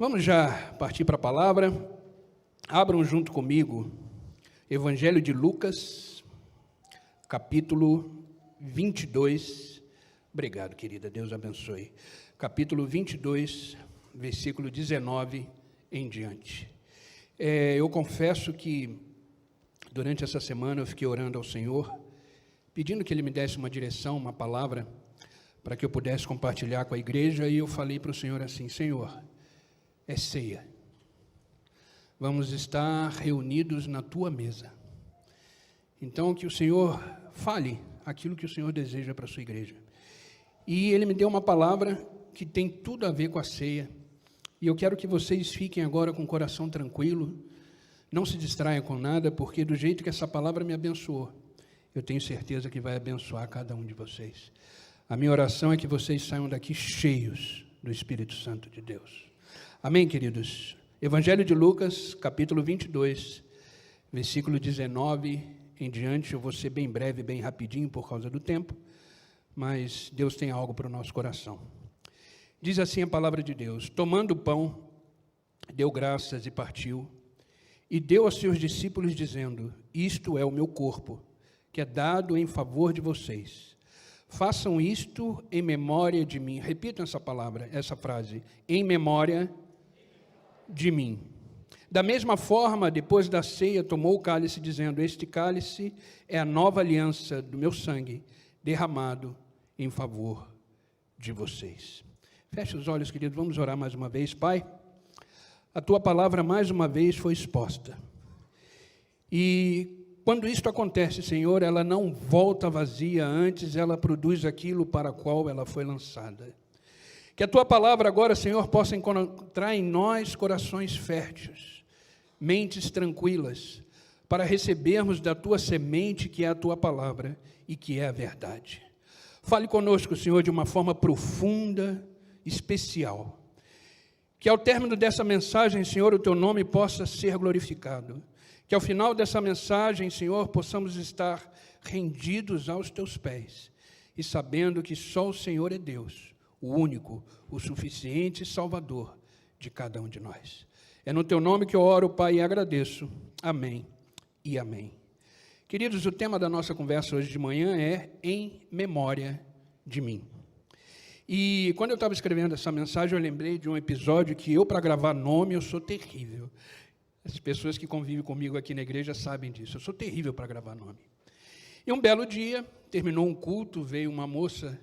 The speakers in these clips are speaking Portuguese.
Vamos já partir para a palavra. Abram junto comigo Evangelho de Lucas, capítulo 22. Obrigado, querida, Deus abençoe. Capítulo 22, versículo 19 em diante. Eu confesso que durante essa semana eu fiquei orando ao Senhor, pedindo que Ele me desse uma direção, uma palavra, para que eu pudesse compartilhar com a igreja, e eu falei para o Senhor assim: Senhor, é ceia. Vamos estar reunidos na Tua mesa. Então, que o Senhor fale aquilo que o Senhor deseja para a sua igreja. E Ele me deu uma palavra que tem tudo a ver com a ceia. E eu quero que vocês fiquem agora com o coração tranquilo, não se distraiam com nada, porque do jeito que essa palavra me abençoou, eu tenho certeza que vai abençoar cada um de vocês. A minha oração é que vocês saiam daqui cheios do Espírito Santo de Deus. Amém, queridos? Evangelho de Lucas, capítulo 22, versículo 19 em diante. Eu vou ser bem breve, bem rapidinho por causa do tempo, mas Deus tem algo para o nosso coração. Diz assim a palavra de Deus: tomando o pão, deu graças e partiu, e deu aos seus discípulos, dizendo: isto é o meu corpo, que é dado em favor de vocês. Façam isto em memória de mim. Repitam essa palavra, essa frase: em memória de mim. Da mesma forma, depois da ceia, tomou o cálice, dizendo: este cálice é a nova aliança do meu sangue, derramado em favor de vocês. Feche os olhos, querido, vamos orar mais uma vez. Pai, a Tua palavra mais uma vez foi exposta. E quando isto acontece, Senhor, ela não volta vazia, antes ela produz aquilo para o qual ela foi lançada. Que a Tua palavra agora, Senhor, possa encontrar em nós corações férteis, mentes tranquilas, para recebermos da Tua semente, que é a Tua palavra e que é a verdade. Fale conosco, Senhor, de uma forma profunda, especial. Que ao término dessa mensagem, Senhor, o Teu nome possa ser glorificado. Que ao final dessa mensagem, Senhor, possamos estar rendidos aos Teus pés e sabendo que só o Senhor é Deus, o único, o suficiente Salvador de cada um de nós. É no Teu nome que eu oro, Pai, e agradeço. Amém e amém. Queridos, o tema da nossa conversa hoje de manhã é em memória de mim. E quando eu estava escrevendo essa mensagem, eu lembrei de um episódio que eu, para gravar nome, eu sou terrível. As pessoas que convivem comigo aqui na igreja sabem disso. Eu sou terrível para gravar nome. E um belo dia, terminou um culto, veio uma moça,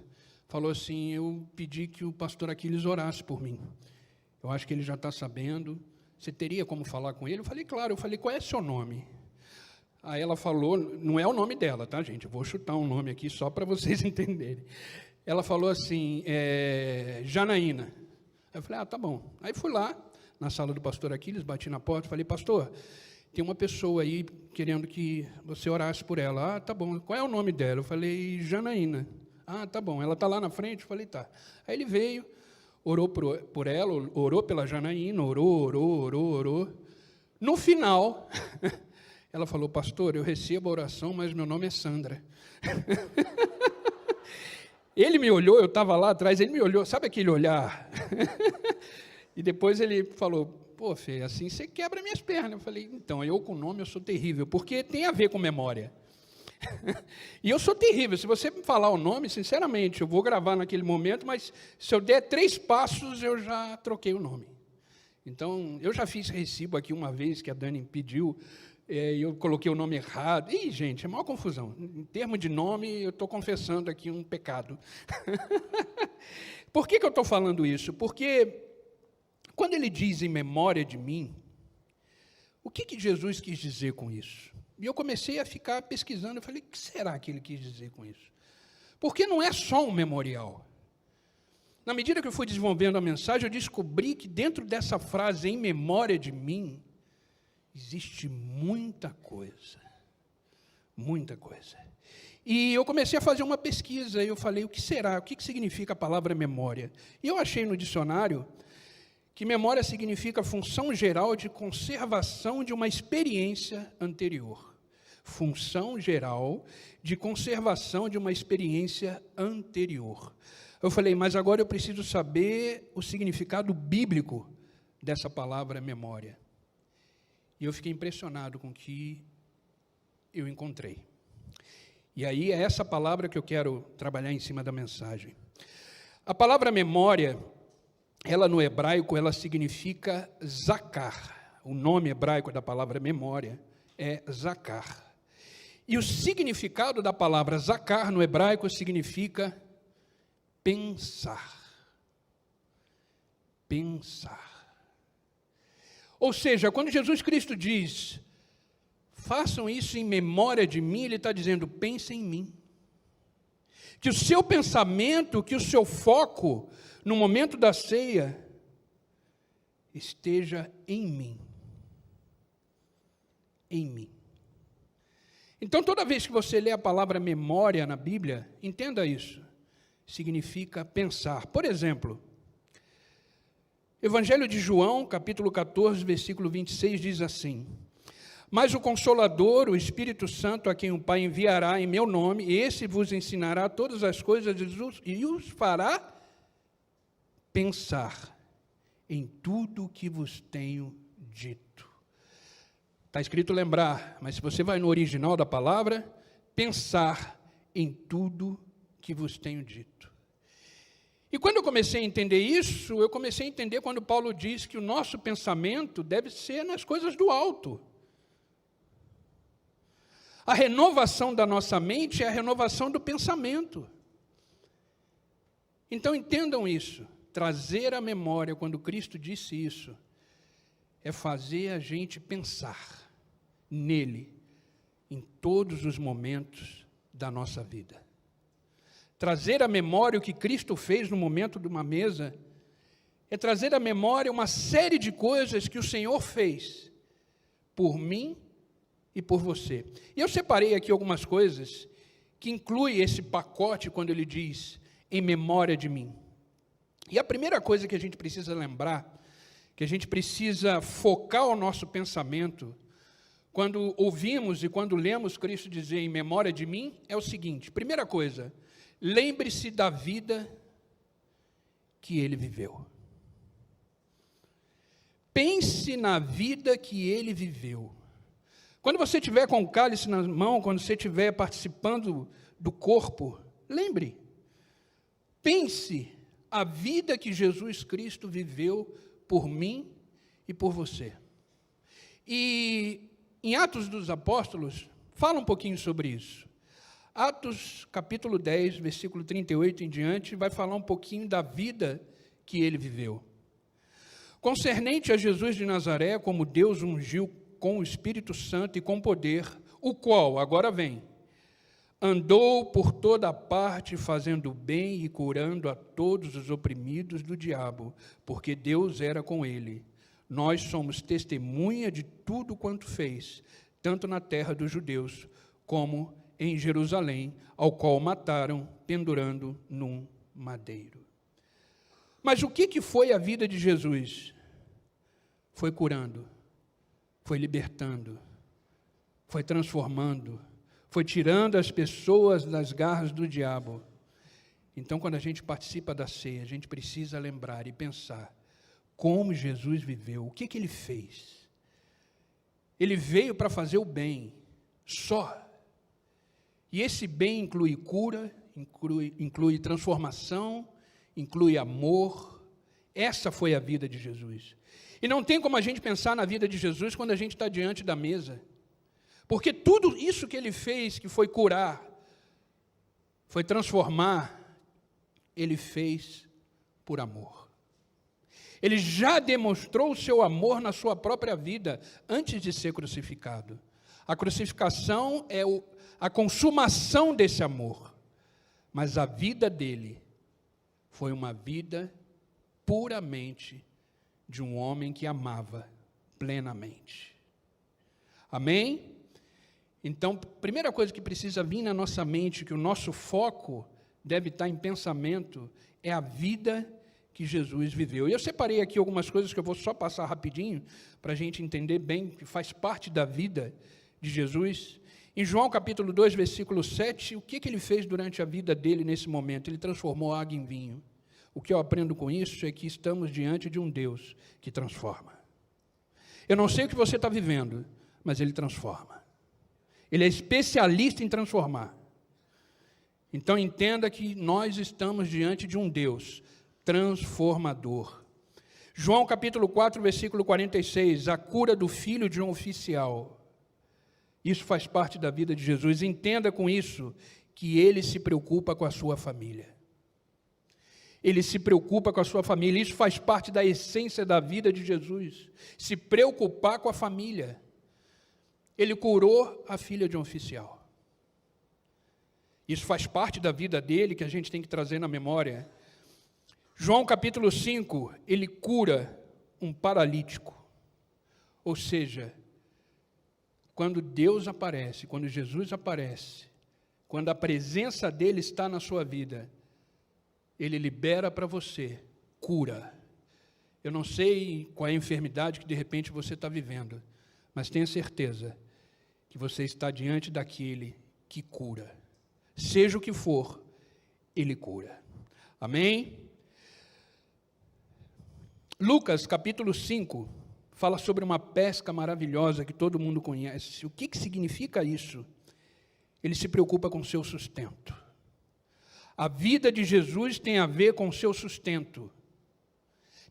falou assim: eu pedi que o pastor Aquiles orasse por mim. Eu acho que ele já está sabendo. Você teria como falar com ele? Eu falei: claro. Eu falei: qual é seu nome? Aí ela falou, não é o nome dela, tá, gente? Eu vou chutar um nome aqui só para vocês entenderem. Ela falou assim: Janaína. Aí eu falei: tá bom. Aí fui lá, na sala do pastor Aquiles, bati na porta, falei: pastor, tem uma pessoa aí querendo que você orasse por ela. Tá bom. Qual é o nome dela? Eu falei: Janaína. Tá bom. Ela está lá na frente? Eu falei: tá. Aí ele veio, orou por ela, orou pela Janaína, orou. No final, ela falou: pastor, eu recebo a oração, mas meu nome é Sandra. Ele me olhou, eu estava lá atrás, ele me olhou, sabe aquele olhar? E depois ele falou: pô, Fê, assim você quebra minhas pernas. Eu falei: então, eu com nome eu sou terrível, porque tem a ver com memória. E eu sou terrível, se você me falar o nome, sinceramente, eu vou gravar naquele momento, mas se eu der 3 passos, eu já troquei o nome. Então, eu já fiz recibo aqui uma vez, que a Dani pediu, e eu coloquei o nome errado. Ih, gente, é maior confusão. Em termos de nome, eu estou confessando aqui um pecado. Por que eu estou falando isso? Porque quando ele diz em memória de mim, o que Jesus quis dizer com isso? E eu comecei a ficar pesquisando, eu falei: o que será que ele quis dizer com isso? Porque não é só um memorial. Na medida que eu fui desenvolvendo a mensagem, eu descobri que dentro dessa frase, em memória de mim, existe muita coisa. Muita coisa. E eu comecei a fazer uma pesquisa, e eu falei: o que será? O que significa a palavra memória? E eu achei no dicionário que memória significa função geral de conservação de uma experiência anterior. Função geral de conservação de uma experiência anterior. Eu falei: mas agora eu preciso saber o significado bíblico dessa palavra memória. E eu fiquei impressionado com o que eu encontrei. E aí é essa palavra que eu quero trabalhar em cima da mensagem. A palavra memória, ela no hebraico, ela significa zakar. O nome hebraico da palavra memória é zakar. E o significado da palavra zakar no hebraico significa pensar. Pensar. Ou seja, quando Jesus Cristo diz, façam isso em memória de mim, Ele está dizendo, pensem em mim. Que o seu pensamento, que o seu foco, no momento da ceia, esteja em mim. Em mim. Então, toda vez que você lê a palavra memória na Bíblia, entenda isso. Significa pensar. Por exemplo, Evangelho de João, capítulo 14, versículo 26, diz assim, mas o Consolador, o Espírito Santo, a quem o Pai enviará em meu nome, esse vos ensinará todas as coisas e os fará pensar em tudo o que vos tenho dito. Está escrito lembrar, mas se você vai no original da palavra, pensar em tudo que vos tenho dito. E quando eu comecei a entender isso, eu comecei a entender quando Paulo diz que o nosso pensamento deve ser nas coisas do alto. A renovação da nossa mente é a renovação do pensamento. Então entendam isso, trazer à memória, quando Cristo disse isso, é fazer a gente pensar nele, em todos os momentos da nossa vida. Trazer à memória o que Cristo fez no momento de uma mesa, é trazer à memória uma série de coisas que o Senhor fez, por mim e por você. E eu separei aqui algumas coisas, que inclui esse pacote, quando ele diz, em memória de mim. E a primeira coisa que a gente precisa lembrar, que a gente precisa focar o nosso pensamento, quando ouvimos e quando lemos Cristo dizer em memória de mim, é o seguinte, primeira coisa, lembre-se da vida que ele viveu. Pense na vida que ele viveu. Quando você estiver com o cálice na mão, quando você estiver participando do corpo, lembre, pense a vida que Jesus Cristo viveu por mim e por você. E em Atos dos Apóstolos, fala um pouquinho sobre isso. Atos, capítulo 10, versículo 38 em diante, vai falar um pouquinho da vida que ele viveu. Concernente a Jesus de Nazaré, como Deus ungiu com o Espírito Santo e com poder, o qual, agora vem, andou por toda parte fazendo bem e curando a todos os oprimidos do diabo, porque Deus era com ele. Nós somos testemunha de tudo quanto fez, tanto na terra dos judeus, como em Jerusalém, ao qual mataram, pendurando num madeiro. Mas o que foi a vida de Jesus? Foi curando, foi libertando, foi transformando, foi tirando as pessoas das garras do diabo. Então, quando a gente participa da ceia, a gente precisa lembrar e pensar como Jesus viveu, o que ele fez. Ele veio para fazer o bem, só. E esse bem inclui cura, inclui transformação, inclui amor. Essa foi a vida de Jesus. E não tem como a gente pensar na vida de Jesus quando a gente está diante da mesa. Porque tudo isso que ele fez, que foi curar, foi transformar, ele fez por amor. Ele já demonstrou o seu amor na sua própria vida, antes de ser crucificado. A crucificação é a consumação desse amor. Mas a vida dele foi uma vida puramente de um homem que amava plenamente. Amém? Então, primeira coisa que precisa vir na nossa mente, que o nosso foco deve estar em pensamento, é a vida que Jesus viveu. E eu separei aqui algumas coisas que eu vou só passar rapidinho, para a gente entender bem, que faz parte da vida de Jesus. Em João capítulo 2, versículo 7, o que ele fez durante a vida dele nesse momento? Ele transformou água em vinho. O que eu aprendo com isso é que estamos diante de um Deus que transforma. Eu não sei o que você está vivendo, mas Ele transforma. Ele é especialista em transformar. Então entenda que nós estamos diante de um Deus transformador. João capítulo 4, versículo 46, a cura do filho de um oficial. Isso faz parte da vida de Jesus. Entenda com isso que Ele se preocupa com a sua família. Ele se preocupa com a sua família. Isso faz parte da essência da vida de Jesus. Se preocupar com a família. Ele curou a filha de um oficial. Isso faz parte da vida dele, que a gente tem que trazer na memória. João capítulo 5, ele cura um paralítico. Ou seja, quando Deus aparece, quando Jesus aparece, quando a presença dele está na sua vida, Ele libera para você cura. Eu não sei qual é a enfermidade que de repente você está vivendo, mas tenha certeza que você está diante daquele que cura. Seja o que for, Ele cura. Amém? Lucas capítulo 5 fala sobre uma pesca maravilhosa que todo mundo conhece. O que significa isso? Ele se preocupa com o seu sustento. A vida de Jesus tem a ver com o seu sustento.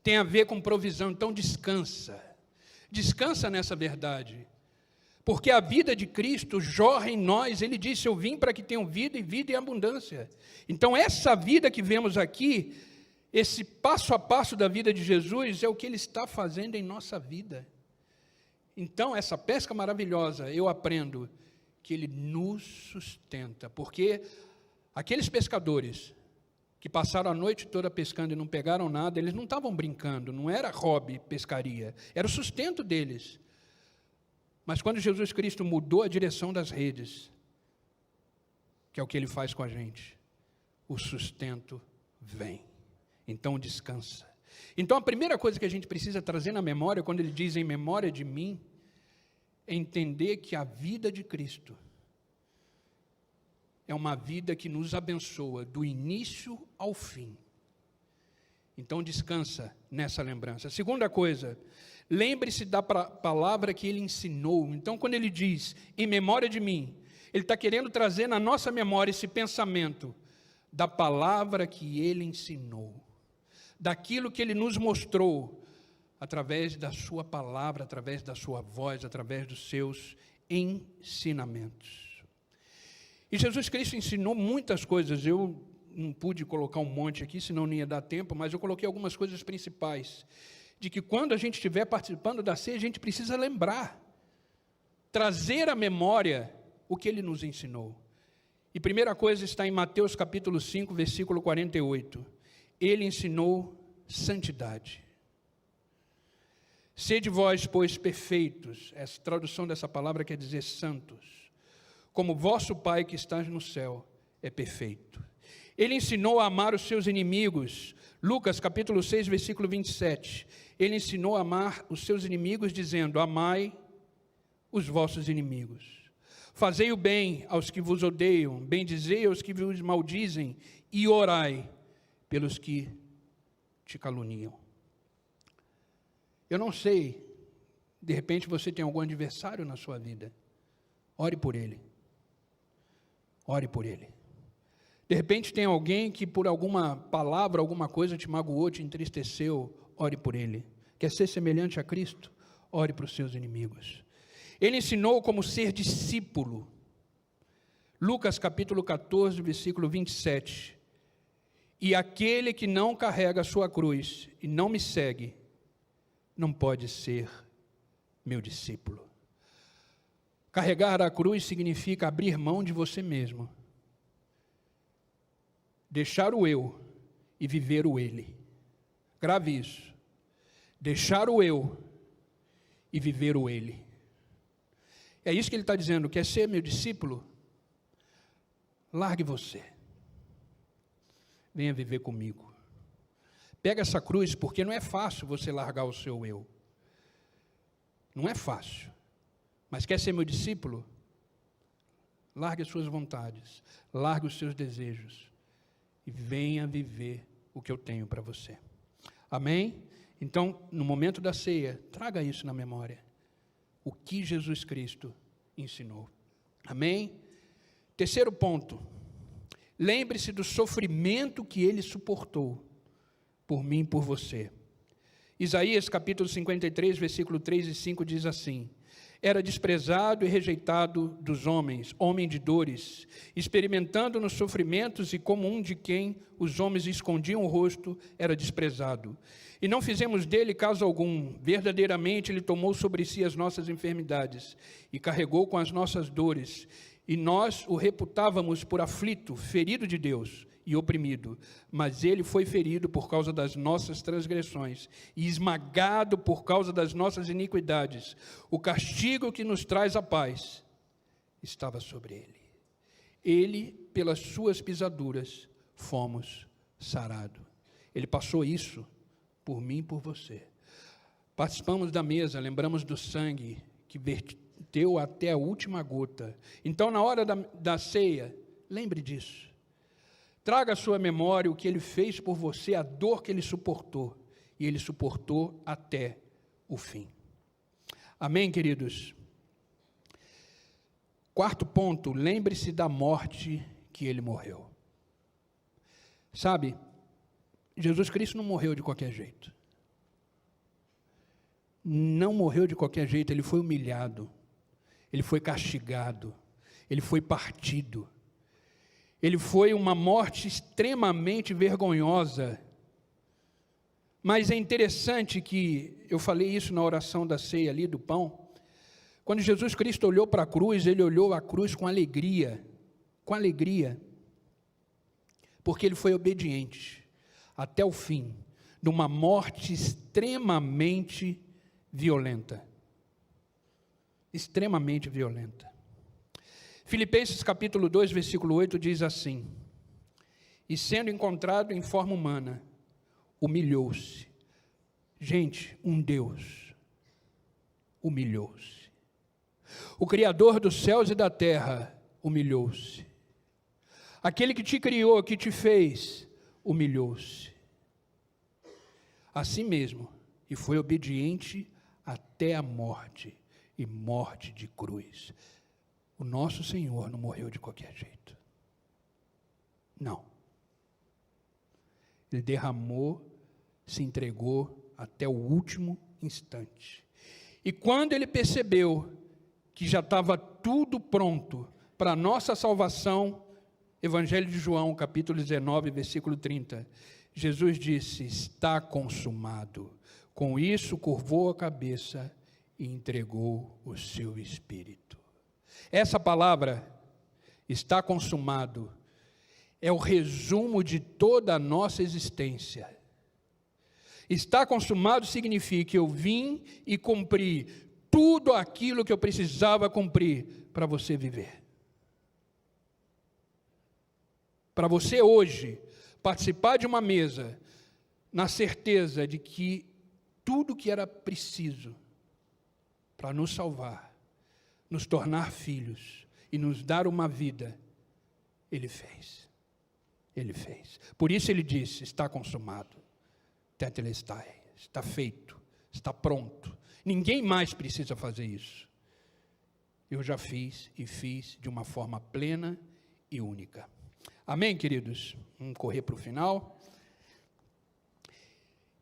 Tem a ver com provisão. Então descansa. Descansa nessa verdade. Porque a vida de Cristo jorra em nós. Ele disse, eu vim para que tenham vida e vida em abundância. Então essa vida que vemos aqui, esse passo a passo da vida de Jesus, é o que Ele está fazendo em nossa vida. Então essa pesca maravilhosa, eu aprendo que Ele nos sustenta. Porque aqueles pescadores que passaram a noite toda pescando e não pegaram nada, eles não estavam brincando, não era hobby, pescaria, era o sustento deles. Mas quando Jesus Cristo mudou a direção das redes, que é o que Ele faz com a gente, o sustento vem. Então descansa. Então a primeira coisa que a gente precisa trazer na memória, quando Ele diz em memória de mim, é entender que a vida de Cristo é uma vida que nos abençoa do início ao fim. Então descansa nessa lembrança. Segunda coisa, lembre-se da palavra que Ele ensinou. Então quando Ele diz, em memória de mim, Ele está querendo trazer na nossa memória esse pensamento da palavra que Ele ensinou. Daquilo que Ele nos mostrou, através da sua palavra, através da sua voz, através dos seus ensinamentos. E Jesus Cristo ensinou muitas coisas. Eu não pude colocar um monte aqui, senão não ia dar tempo, mas eu coloquei algumas coisas principais, de que quando a gente estiver participando da ceia, a gente precisa lembrar, trazer à memória o que Ele nos ensinou. E primeira coisa está em Mateus capítulo 5, versículo 48. Ele ensinou santidade. Sede vós, pois, perfeitos. Essa tradução dessa palavra quer dizer santos. Como vosso Pai que está no céu é perfeito. Ele ensinou a amar os seus inimigos. Lucas capítulo 6, versículo 27. Ele ensinou a amar os seus inimigos, dizendo, amai os vossos inimigos. Fazei o bem aos que vos odeiam, bendizei aos que vos maldizem, e orai pelos que te caluniam. Eu não sei, de repente você tem algum adversário na sua vida. Ore por ele. Ore por ele. De repente tem alguém que por alguma palavra, alguma coisa te magoou, te entristeceu. Ore por ele. Quer ser semelhante a Cristo? Ore para os seus inimigos. Ele ensinou como ser discípulo. Lucas capítulo 14, versículo 27. E aquele que não carrega a sua cruz e não me segue, não pode ser meu discípulo. Carregar a cruz significa abrir mão de você mesmo. Deixar o eu e viver o ele. Grave isso. Deixar o eu e viver o ele. É isso que ele está dizendo. Quer ser meu discípulo? Largue você. Venha viver comigo. Pega essa cruz, porque não é fácil você largar o seu eu. Não é fácil. Mas quer ser meu discípulo? Largue as suas vontades. Largue os seus desejos. E venha viver o que eu tenho para você. Amém? Então, no momento da ceia, traga isso na memória. O que Jesus Cristo ensinou. Amém? Terceiro ponto. Lembre-se do sofrimento que ele suportou por mim e por você. Isaías capítulo 53, versículo 3 e 5 diz assim: era desprezado e rejeitado dos homens, homem de dores, experimentando nos sofrimentos e como um de quem os homens escondiam o rosto, era desprezado. E não fizemos dele caso algum, verdadeiramente ele tomou sobre si as nossas enfermidades e carregou com as nossas dores, e nós o reputávamos por aflito, ferido de Deus e oprimido, mas ele foi ferido por causa das nossas transgressões e esmagado por causa das nossas iniquidades. O castigo que nos traz a paz estava sobre ele. Ele, pelas suas pisaduras, fomos sarados. Ele passou isso por mim e por você. Participamos da mesa, lembramos do sangue que verteu até a última gota. Então, na hora da ceia, lembre disso. Traga à sua memória o que ele fez por você, a dor que ele suportou. E ele suportou até o fim. Amém, queridos? Quarto ponto, lembre-se da morte que ele morreu. Sabe, Jesus Cristo não morreu de qualquer jeito. Não morreu de qualquer jeito, ele foi humilhado, ele foi castigado, ele foi partido. Ele foi uma morte extremamente vergonhosa. Mas é interessante que, eu falei isso na oração da ceia ali, do pão, quando Jesus Cristo olhou para a cruz, ele olhou a cruz com alegria, porque ele foi obediente até o fim, de uma morte extremamente violenta. Extremamente violenta. Filipenses capítulo 2, versículo 8 diz assim: e sendo encontrado em forma humana, humilhou-se. Gente, um Deus humilhou-se. O Criador dos céus e da terra humilhou-se. Aquele que te criou, que te fez, humilhou-se. Assim mesmo, e foi obediente até a morte, e morte de cruz. O nosso Senhor não morreu de qualquer jeito. Não. Ele derramou, se entregou até o último instante. E quando ele percebeu que já estava tudo pronto para a nossa salvação, Evangelho de João, capítulo 19, versículo 30, Jesus disse: está consumado. Com isso, curvou a cabeça e entregou o seu espírito. Essa palavra, está consumado, é o resumo de toda a nossa existência. Está consumado significa que eu vim e cumpri tudo aquilo que eu precisava cumprir para você viver. Para você hoje participar de uma mesa, na certeza de que tudo que era preciso para nos salvar, nos tornar filhos e nos dar uma vida, ele fez. Ele fez. Por isso ele disse: está consumado. Tetelestai, está feito, está pronto. Ninguém mais precisa fazer isso. Eu já fiz e fiz de uma forma plena e única. Amém, queridos? Vamos correr para o final.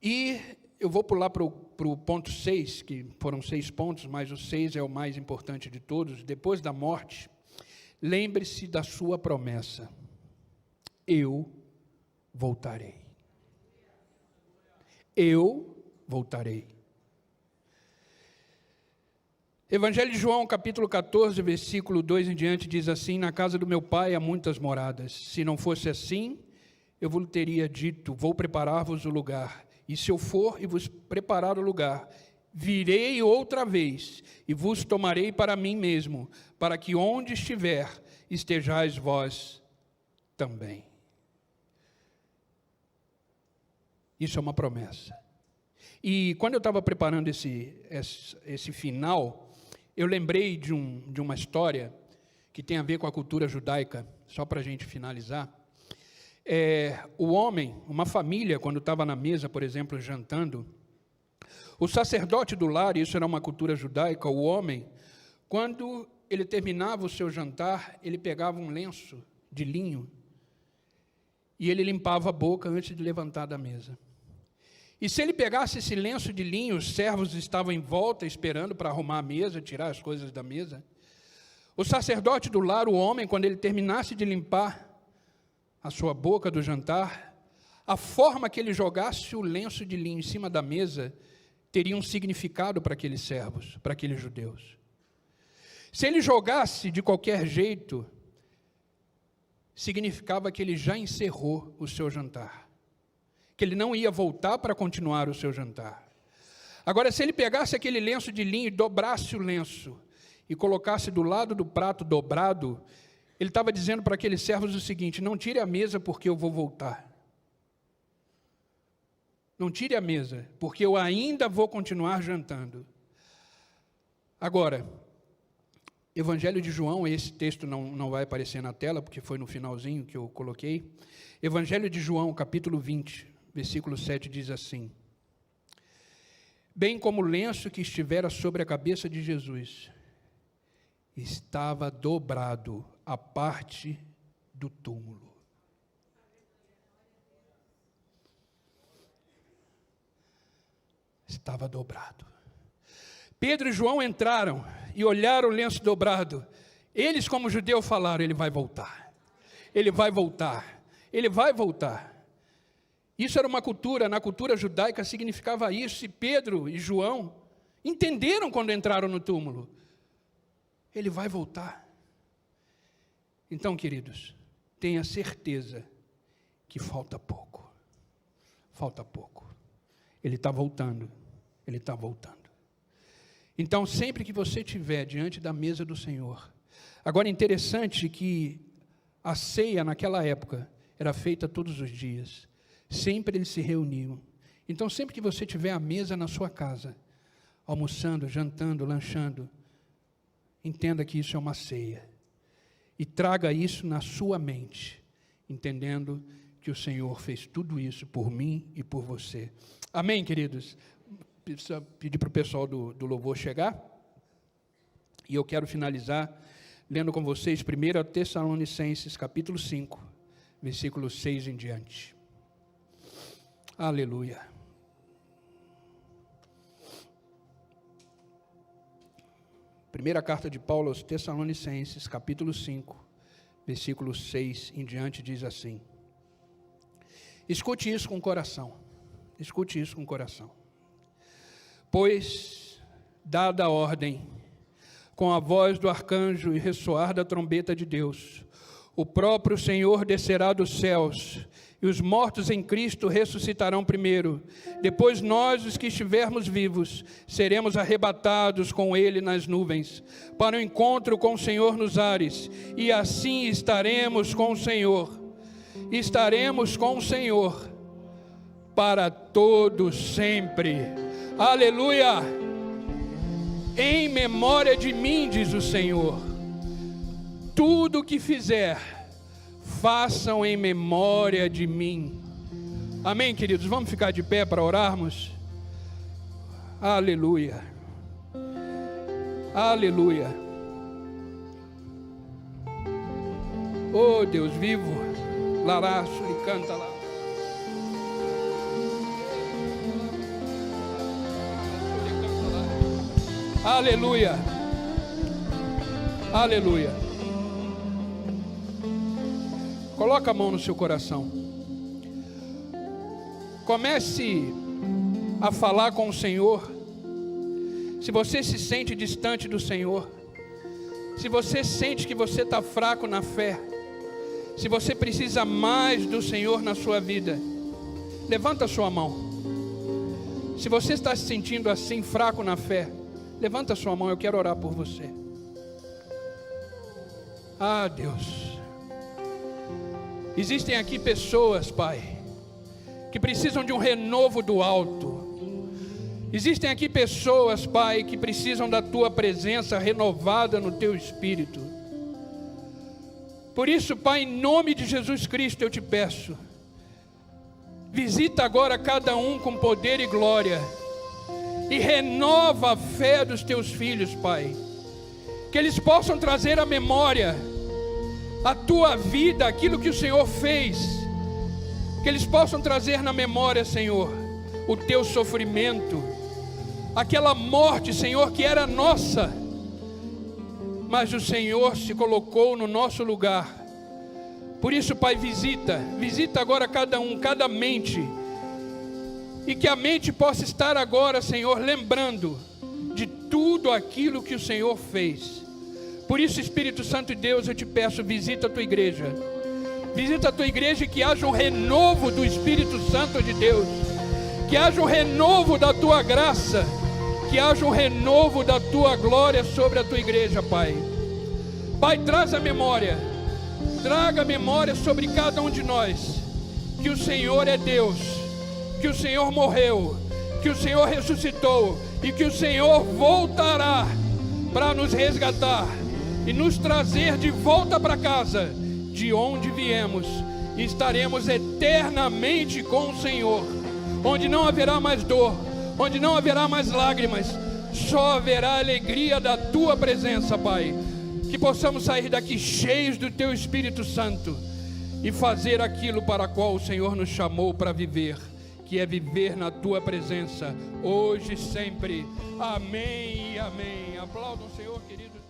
E eu vou pular para o ponto 6, que foram 6 pontos, mas o 6 é o mais importante de todos. Depois da morte, lembre-se da sua promessa: eu voltarei. Eu voltarei. Evangelho de João, capítulo 14, versículo 2 em diante, diz assim: na casa do meu pai há muitas moradas. Se não fosse assim, eu vos teria dito: vou preparar-vos o lugar. E se eu for e vos preparar o lugar, virei outra vez e vos tomarei para mim mesmo, para que onde estiver, estejais vós também. Isso é uma promessa. E quando eu estava preparando esse final, eu lembrei de uma história que tem a ver com a cultura judaica, só para a gente finalizar. o homem, uma família, quando estava na mesa, por exemplo, jantando, o sacerdote do lar, isso era uma cultura judaica, o homem, quando ele terminava o seu jantar, ele pegava um lenço de linho e ele limpava a boca antes de levantar da mesa. E se ele pegasse esse lenço de linho, os servos estavam em volta esperando para arrumar a mesa, tirar as coisas da mesa. O sacerdote do lar, o homem, quando ele terminasse de limpar a sua boca do jantar, a forma que ele jogasse o lenço de linho em cima da mesa teria um significado para aqueles servos, para aqueles judeus. Se ele jogasse de qualquer jeito, significava que ele já encerrou o seu jantar, que ele não ia voltar para continuar o seu jantar. Agora, se ele pegasse aquele lenço de linho e dobrasse o lenço e colocasse do lado do prato dobrado, ele estava dizendo para aqueles servos o seguinte: não tire a mesa porque eu vou voltar. Não tire a mesa, porque eu ainda vou continuar jantando. Agora, Evangelho de João, esse texto não vai aparecer na tela, porque foi no finalzinho que eu coloquei. Evangelho de João, capítulo 20, versículo 7, diz assim: bem como o lenço que estivera sobre a cabeça de Jesus estava dobrado à parte do túmulo. Estava dobrado. Pedro e João entraram e olharam o lenço dobrado. Eles, como judeu, falaram: ele vai voltar, ele vai voltar, ele vai voltar. Isso era uma cultura, na cultura judaica significava isso, e Pedro e João entenderam quando entraram no túmulo. Ele vai voltar. Então, queridos, tenha certeza que falta pouco. Falta pouco. Ele está voltando. Ele está voltando. Então, sempre que você estiver diante da mesa do Senhor. Agora, interessante que a ceia naquela época era feita todos os dias. Sempre eles se reuniam. Então, sempre que você tiver à mesa na sua casa, almoçando, jantando, lanchando, entenda que isso é uma ceia. E traga isso na sua mente, entendendo que o Senhor fez tudo isso por mim e por você. Amém, queridos? Precisa pedir para o pessoal do louvor chegar. E eu quero finalizar lendo com vocês 1 Tessalonicenses, capítulo 5, versículo 6 em diante. Aleluia. Primeira carta de Paulo aos Tessalonicenses, capítulo 5, versículo 6 em diante, diz assim: escute isso com o coração, escute isso com o coração. Pois, dada a ordem, com a voz do arcanjo e ressoar da trombeta de Deus, o próprio Senhor descerá dos céus, e os mortos em Cristo ressuscitarão primeiro. Depois nós, os que estivermos vivos, seremos arrebatados com Ele nas nuvens, para o encontro com o Senhor nos ares, e assim estaremos com o Senhor. Estaremos com o Senhor para todos sempre. Aleluia! Em memória de mim, diz o Senhor. Tudo o que fizer, façam em memória de mim. Amém, queridos? Vamos ficar de pé para orarmos? Aleluia. Aleluia. Oh, Deus vivo. Lará, suricanta lá. Aleluia. Aleluia. Coloca a mão no seu coração. Comece a falar com o Senhor. Se você se sente distante do Senhor, se você sente que você está fraco na fé, se você precisa mais do Senhor na sua vida, levanta a sua mão. Se você está se sentindo assim, fraco na fé, levanta a sua mão, eu quero orar por você. Ah, Deus. Existem aqui pessoas, Pai, que precisam de um renovo do alto. Existem aqui pessoas, Pai, que precisam da Tua presença renovada no Teu Espírito. Por isso, Pai, em nome de Jesus Cristo eu te peço, visita agora cada um com poder e glória, e renova a fé dos teus filhos, Pai, que eles possam trazer à memória a tua vida, aquilo que o Senhor fez, que eles possam trazer na memória, Senhor, o teu sofrimento, aquela morte, Senhor, que era nossa, mas o Senhor se colocou no nosso lugar. Por isso, Pai, visita agora cada um, cada mente, e que a mente possa estar agora, Senhor, lembrando de tudo aquilo que o Senhor fez. Por isso, Espírito Santo de Deus, eu te peço, visita a tua igreja, e que haja um renovo do Espírito Santo de Deus, que haja um renovo da tua graça, que haja um renovo da tua glória sobre a tua igreja, Pai. Pai, traga a memória sobre cada um de nós, que o Senhor é Deus, que o Senhor morreu, que o Senhor ressuscitou, e que o Senhor voltará para nos resgatar e nos trazer de volta para casa, de onde viemos, e estaremos eternamente com o Senhor, onde não haverá mais dor, onde não haverá mais lágrimas, só haverá alegria da tua presença, Pai. Que possamos sair daqui cheios do teu Espírito Santo e fazer aquilo para qual o Senhor nos chamou para viver, que é viver na tua presença, hoje e sempre. Amém e amém. Aplaudam o Senhor, queridos.